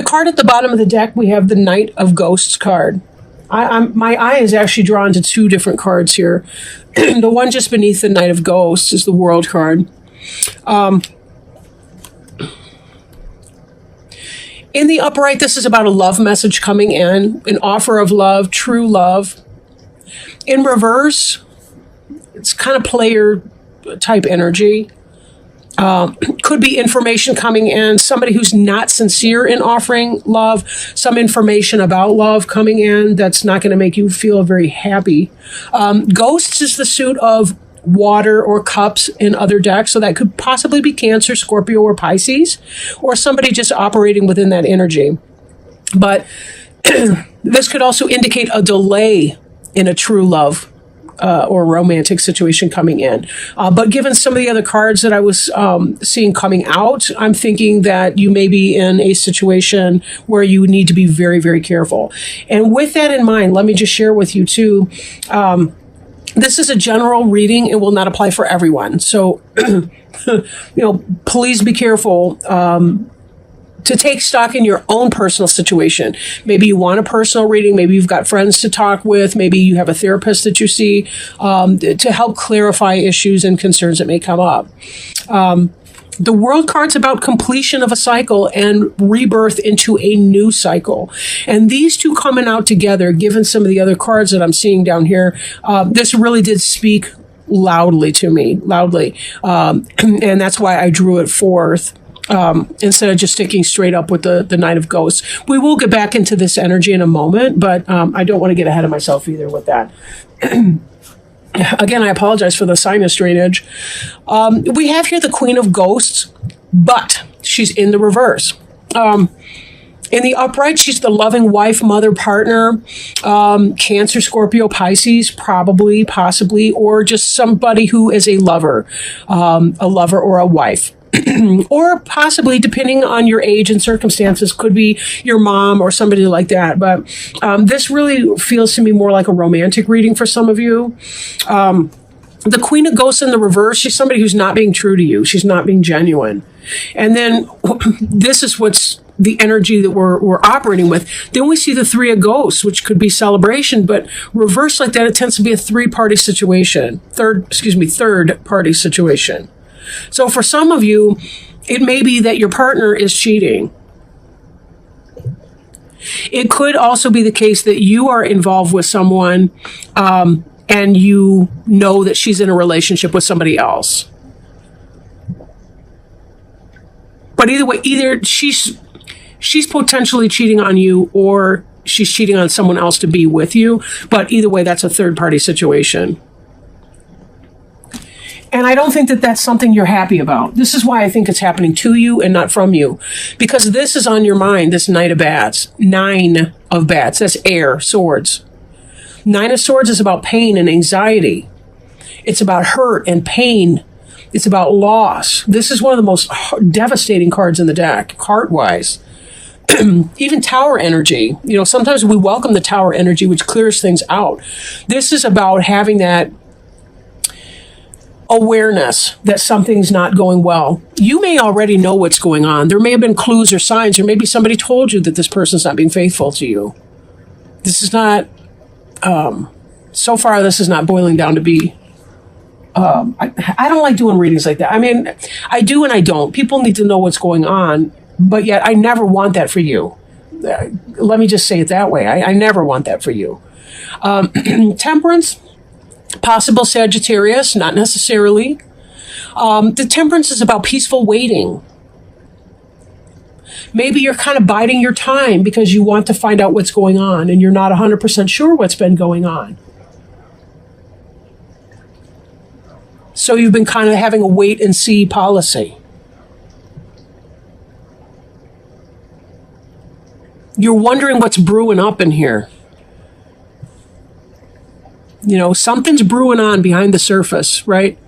card at the bottom of the deck, we have the Knight of Ghosts card. My eye is actually drawn to two different cards here. The one just beneath the Knight of Ghosts is the World card. In the upright, this is about a love message coming in, an offer of love, true love. In reverse, it's kind of player type energy. Could be information coming in, somebody who's not sincere in offering love, some information about love coming in that's not going to make you feel very happy. Ghosts is the suit of water or cups in other decks, so that could possibly be Cancer, Scorpio, or Pisces, or somebody just operating within that energy. But this could also indicate a delay in a true love or romantic situation coming in. But given some of the other cards that I was seeing coming out, I'm thinking that you may be in a situation where you need to be very, very careful. And with that in mind, let me just share with you too, this is a general reading and will not apply for everyone. So, please be careful to take stock in your own personal situation. Maybe you want a personal reading. Maybe you've got friends to talk with. Maybe you have a therapist that you see to help clarify issues and concerns that may come up. The World card's about completion of a cycle and rebirth into a new cycle. And these two coming out together, given some of the other cards that I'm seeing down here, this really did speak loudly to me, and that's why I drew it forth. Instead of just sticking straight up with the Knight of Ghosts. We will get back into this energy in a moment, but I don't want to get ahead of myself either with that. Again, I apologize for the sinus drainage. We have here the Queen of Ghosts, but she's in the reverse. In the upright, she's the loving wife, mother, partner, Cancer, Scorpio, Pisces, probably, possibly, or just somebody who is a lover or a wife. Or possibly, depending on your age and circumstances, could be your mom or somebody like that. But this really feels to me more like a romantic reading for some of you. The Queen of Ghosts in the reverse, she's somebody who's not being true to you. She's not being genuine. And then this is what's the energy that we're operating with. Then we see the Three of Ghosts, which could be celebration, but reversed like that, it tends to be a three-party situation. Third-party situation. So for some of you, it may be that your partner is cheating. It could also be the case that you are involved with someone and you know that she's in a relationship with somebody else. But either way, either she's potentially cheating on you or she's cheating on someone else to be with you. But either way, that's a third-party situation. And I don't think that that's something you're happy about. This is why I think it's happening to you and not from you. Because this is on your mind, this Knight of Bats. 9 of Bats. That's air, swords. 9 of Swords is about pain and anxiety. It's about hurt and pain. It's about loss. This is one of the most devastating cards in the deck, heart-wise. Even Tower energy. Sometimes we welcome the Tower energy, which clears things out. This is about having that awareness that something's not going well. You may already know what's going on. There may have been clues or signs, or maybe somebody told you that this person's not being faithful to you. This is not, so far, this is not boiling down to be, I don't like doing readings like that. I mean, I do and I don't. People need to know what's going on, but yet I never want that for you. Let me just say it that way. I never want that for you. Temperance. Possible Sagittarius, not necessarily. The Temperance is about peaceful waiting. Maybe you're kind of biding your time because you want to find out what's going on and you're not 100% sure what's been going on. So you've been kind of having a wait and see policy. You're wondering what's brewing up in here. Something's brewing on behind the surface, right?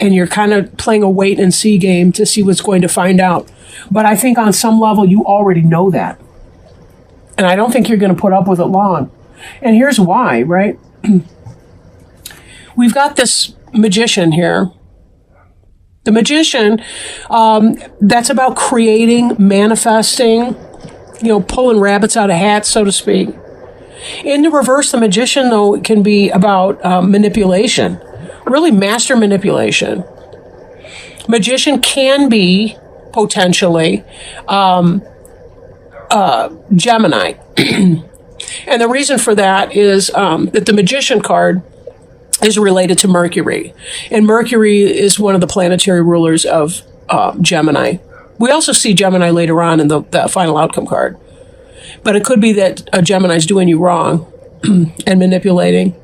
And you're kind of playing a wait and see game to see what's going to find out. But I think on some level, you already know that. And I don't think you're going to put up with it long. And here's why, right? We've got this magician here. The magician, that's about creating, manifesting, pulling rabbits out of hats, so to speak. In the reverse, the magician, though, can be about manipulation, really master manipulation. Magician can be potentially Gemini. And the reason for that is that the magician card is related to Mercury. And Mercury is one of the planetary rulers of Gemini. We also see Gemini later on in the final outcome card. But it could be that a Gemini is doing you wrong and manipulating.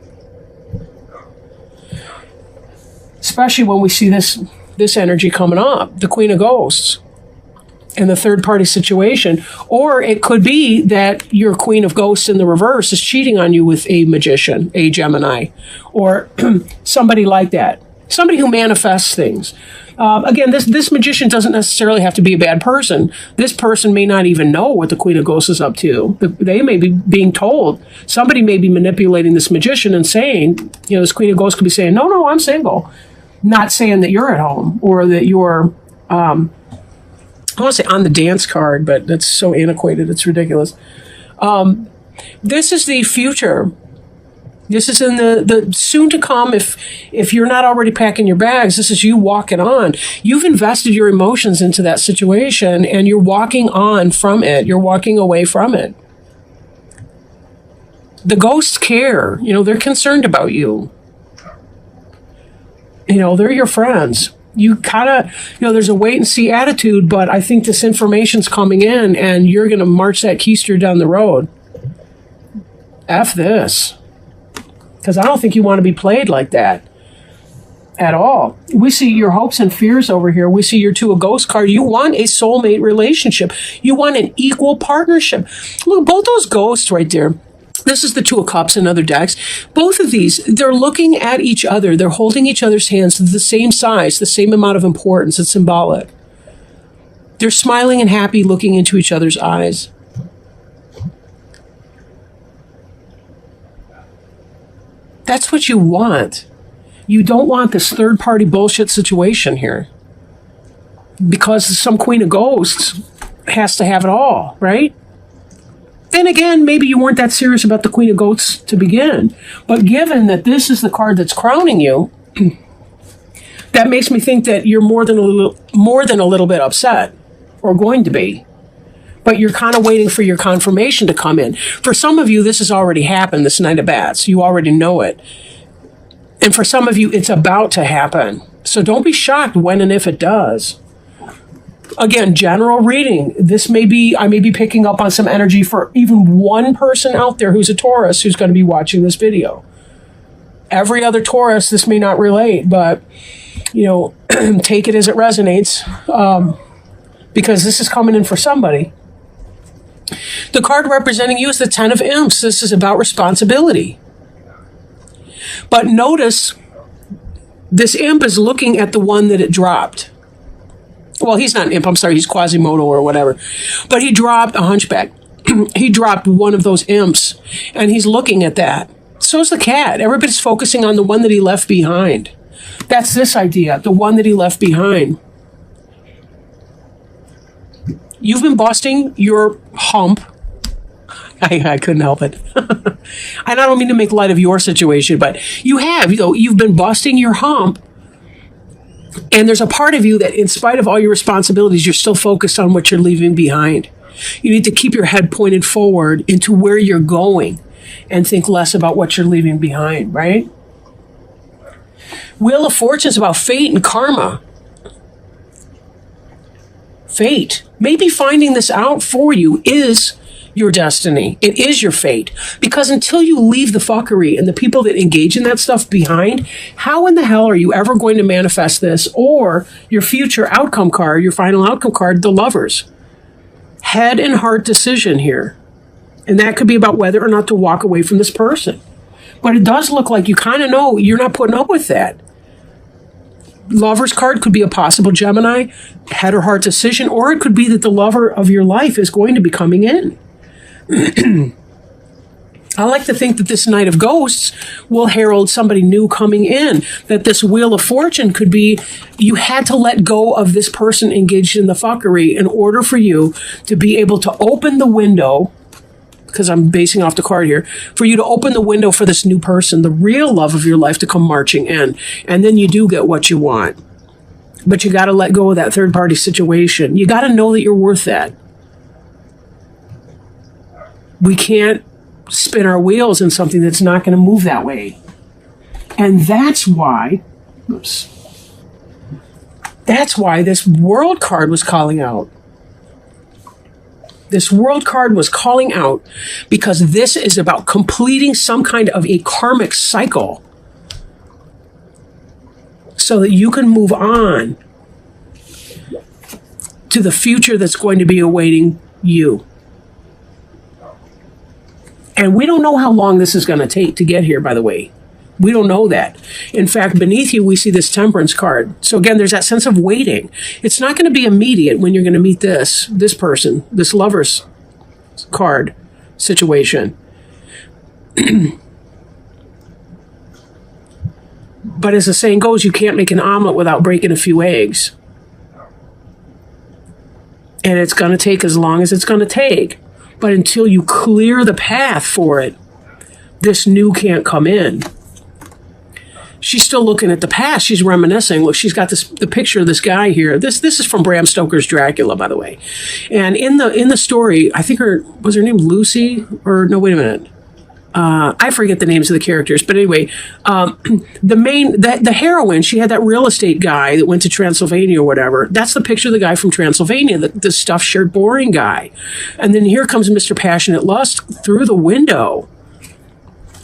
Especially when we see this energy coming up, the Queen of Ghosts, and the third party situation. Or it could be that your Queen of Ghosts in the reverse is cheating on you with a magician, a Gemini, or somebody like that. Somebody who manifests things. Again, this magician doesn't necessarily have to be a bad person. This person may not even know what the Queen of Ghosts is up to. They may be being told. Somebody may be manipulating this magician and saying, this Queen of Ghosts could be saying, no, I'm single. Not saying that you're at home or that you're, I want to say on the dance card, but that's so antiquated, it's ridiculous. This is the future. This is in the soon to come. If you're not already packing your bags, this is you walking on. You've invested your emotions into that situation and you're walking on from it. You're walking away from it. The ghosts care. They're concerned about you. They're your friends. You kind of, there's a wait and see attitude, but I think this information's coming in and you're going to march that keister down the road. F this. Because I don't think you want to be played like that at all. We see your hopes and fears over here. We see your Two of Ghosts card. You want a soulmate relationship. You want an equal partnership. Look, both those ghosts right there. This is the Two of Cups in other decks. Both of these, they're looking at each other. They're holding each other's hands to the same size, the same amount of importance. It's symbolic. They're smiling and happy, looking into each other's eyes. That's what you want. You don't want this third-party bullshit situation here. Because some Queen of Ghosts has to have it all, right? Then again, maybe you weren't that serious about the Queen of Ghosts to begin. But given that this is the card that's crowning you, that makes me think that you're more than a little bit upset, or going to be. But you're kind of waiting for your confirmation to come in. For some of you, this has already happened, this Knight of Bats. You already know it. And for some of you, it's about to happen. So don't be shocked when and if it does. Again, general reading. I may be picking up on some energy for even one person out there who's a Taurus who's going to be watching this video. Every other Taurus, this may not relate, but, take it as it resonates. Because this is coming in for somebody. The card representing you is the Ten of Imps. This is about responsibility. But notice, this imp is looking at the one that it dropped. Well, he's not an imp, I'm sorry, he's Quasimodo or whatever. But he dropped a hunchback. He dropped one of those imps, and he's looking at that. So's the cat. Everybody's focusing on the one that he left behind. That's this idea, the one that he left behind. You've been busting your hump. I couldn't help it. And I don't mean to make light of your situation, but you have. You've been busting your hump. And there's a part of you that, in spite of all your responsibilities, you're still focused on what you're leaving behind. You need to keep your head pointed forward into where you're going and think less about what you're leaving behind, right? Wheel of Fortune is about fate and karma. Fate. Maybe finding this out for you is your destiny. It is your fate. Because until you leave the fuckery and the people that engage in that stuff behind, how in the hell are you ever going to manifest this or your future outcome card, your final outcome card, the Lovers? Head and heart decision here. And that could be about whether or not to walk away from this person. But it does look like you kind of know you're not putting up with that. Lover's card could be a possible Gemini, head or heart decision, or it could be that the lover of your life is going to be coming in. I like to think that this Night of Ghosts will herald somebody new coming in, that this Wheel of Fortune could be, you had to let go of this person engaged in the fuckery in order for you to be able to open the window, because I'm basing off the card here, for you to open the window for this new person, the real love of your life, to come marching in. And then you do get what you want. But you got to let go of that third-party situation. You got to know that you're worth that. We can't spin our wheels in something that's not going to move that way. And that's why this World card was calling out. This World card was calling out because this is about completing some kind of a karmic cycle so that you can move on to the future that's going to be awaiting you. And we don't know how long this is going to take to get here, by the way. We don't know that. In fact, beneath you, we see this Temperance card. So again, there's that sense of waiting. It's not going to be immediate when you're going to meet this person, this Lover's card situation. But as the saying goes, you can't make an omelet without breaking a few eggs. And it's going to take as long as it's going to take. But until you clear the path for it, this new can't come in. She's still looking at the past. She's reminiscing. Look, she's got the picture of this guy here. This is from Bram Stoker's Dracula, by the way. And in the story, I think was her name Lucy? Or no, wait a minute. I forget the names of the characters, but anyway, the heroine, she had that real estate guy that went to Transylvania or whatever. That's the picture of the guy from Transylvania, the stuffed shirt, boring guy. And then here comes Mr. Passionate Lust through the window.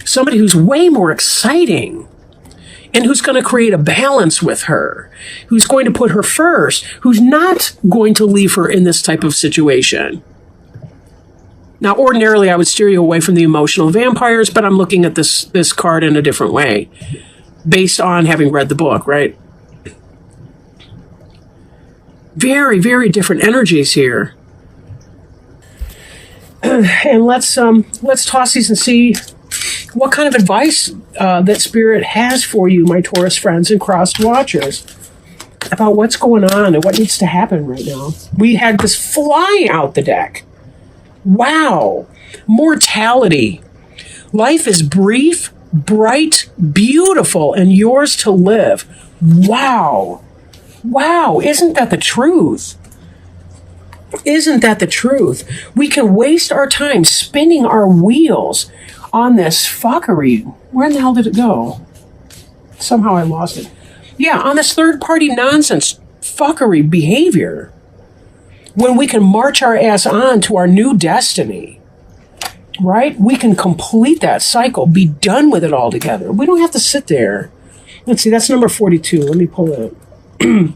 Somebody who's way more exciting and who's going to create a balance with her, who's going to put her first, who's not going to leave her in this type of situation. Now, ordinarily, I would steer you away from the emotional vampires, but I'm looking at this card in a different way, based on having read the book, right? Very, very different energies here. And let's toss these and see what kind of advice that Spirit has for you, my Taurus friends and crossed watchers, about what's going on and what needs to happen right now. We had this fly out the deck. Wow. Mortality. Life is brief, bright, beautiful, and yours to live. Wow. Wow. Isn't that the truth? Isn't that the truth? We can waste our time spinning our wheels on this fuckery. Where in the hell did it go? Somehow I lost it. Yeah, on this third-party nonsense fuckery behavior. When we can march our ass on to our new destiny, right? We can complete that cycle, be done with it altogether. We don't have to sit there. Let's see, that's number 42. Let me pull it up.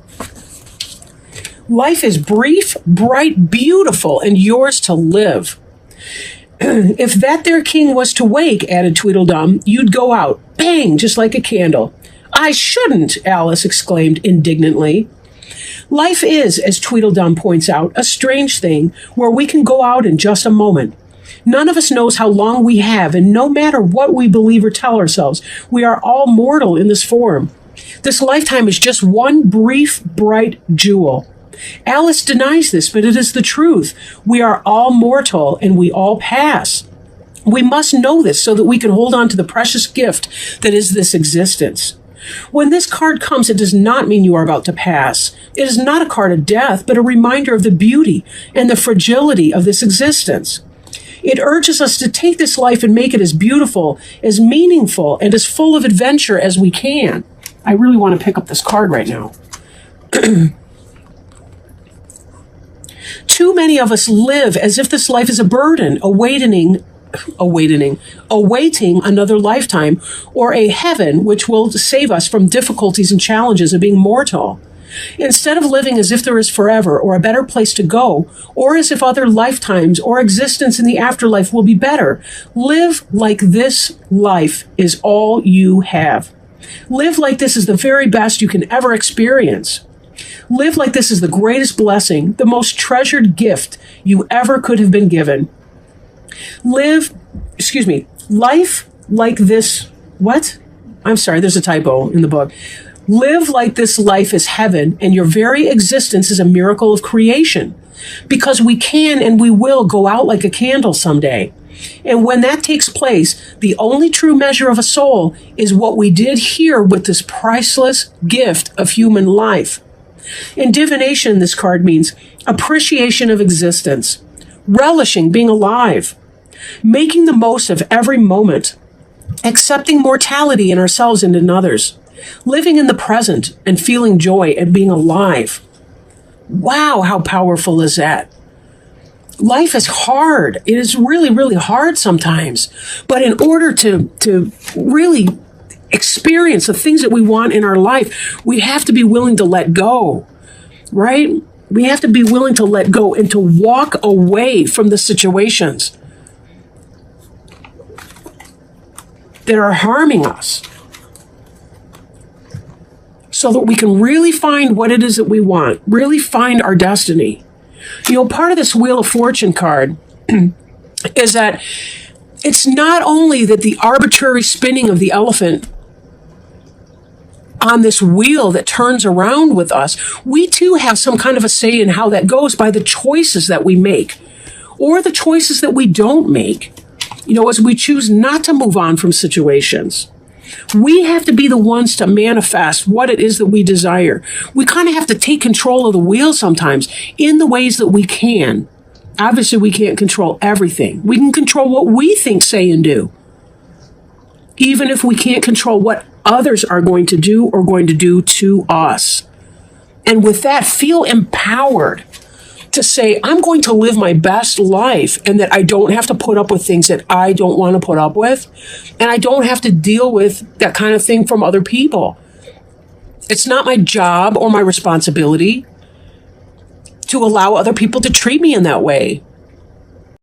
Life is brief, bright, beautiful, and yours to live. If that there king was to wake, added Tweedledum, you'd go out, bang, just like a candle. I shouldn't, Alice exclaimed indignantly. Life is, as Tweedledum points out, a strange thing where we can go out in just a moment. None of us knows how long we have, and no matter what we believe or tell ourselves, we are all mortal in this form. This lifetime is just one brief, bright jewel. Alice denies this, but it is the truth. We are all mortal, and we all pass. We must know this so that we can hold on to the precious gift that is this existence. When this card comes, it does not mean you are about to pass. It is not a card of death, but a reminder of the beauty and the fragility of this existence. It urges us to take this life and make it as beautiful, as meaningful, and as full of adventure as we can. I really want to pick up this card right now. Too many of us live as if this life is a burden, awaiting another lifetime, or a heaven which will save us from difficulties and challenges of being mortal. Instead of living as if there is forever or a better place to go, or as if other lifetimes or existence in the afterlife will be better, live like this life is all you have. Live like this is the very best you can ever experience. Live like this is the greatest blessing, the most treasured gift you ever could have been given. Live Life like this, what? I'm sorry, there's a typo in the book. Live like this life is heaven, and your very existence is a miracle of creation. Because we can and we will go out like a candle someday. And when that takes place, the only true measure of a soul is what we did here with this priceless gift of human life. In divination, this card means appreciation of existence, relishing being alive, making the most of every moment, accepting mortality in ourselves and in others, living in the present and feeling joy at being alive. Wow, how powerful is that? Life is hard. It is really, really hard sometimes. But in order to really experience the things that we want in our life, we have to be willing to let go, right? We have to be willing to let go and to walk away from the situations that are harming us so that we can really find what it is that we want, really find our destiny. You know, part of this Wheel of Fortune card is that it's not only that the arbitrary spinning of the elephant on this wheel that turns around with us, we too have some kind of a say in how that goes by the choices that we make or the choices that we don't make. You know, as we choose not to move on from situations. We have to be the ones to manifest what it is that we desire. We kind of have to take control of the wheel sometimes in the ways that we can. Obviously, we can't control everything. We can control what we think, say, and do. Even if we can't control what others are going to do or going to do to us. And with that, feel empowered to say, I'm going to live my best life and that I don't have to put up with things that I don't want to put up with. And I don't have to deal with that kind of thing from other people. It's not my job or my responsibility to allow other people to treat me in that way.